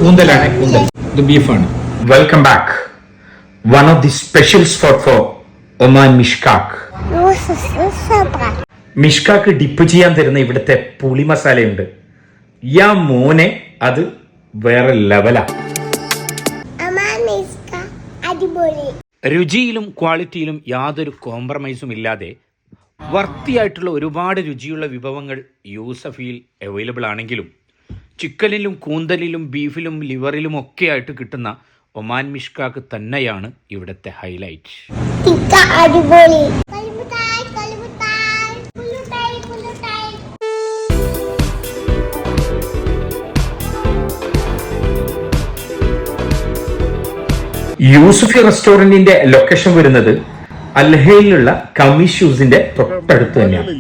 കൂന്തലാണ്, കൂന്തൽ. ഇത് ബീഫാണ്. Welcome back. One of the special spot for Oman മിഷ്കാക്ക്. മിഷ്കാക്ക് ഡിപ്പ് ചെയ്യാൻ തരുന്ന ഇവിടുത്തെ പുളി മസാലയുണ്ട്. യാ മോനെ, അത് വേറെ ലെവലാ. രുചിയിലും ക്വാളിറ്റിയിലും യാതൊരു കോംപ്രമൈസും ഇല്ലാതെ വർത്തിയായിട്ടുള്ള ഒരുപാട് രുചിയുള്ള വിഭവങ്ങൾ യൂസഫിയിൽ അവൈലബിൾ ആണെങ്കിലും ചിക്കനിലും കൂന്തലിലും ബീഫിലും ലിവറിലും ഒക്കെ ആയിട്ട് കിട്ടുന്ന ഒമാൻ മിഷ്കാക്ക് തന്നെയാണ് ഇവിടുത്തെ ഹൈലൈറ്റ്. യൂസഫി റെസ്റ്റോറന്റിന്റെ ലൊക്കേഷൻ വരുന്നത് അൽഹയിലുള്ള കമി ഷൂസിന്റെ തൊട്ടടുത്ത് തന്നെയാണ്.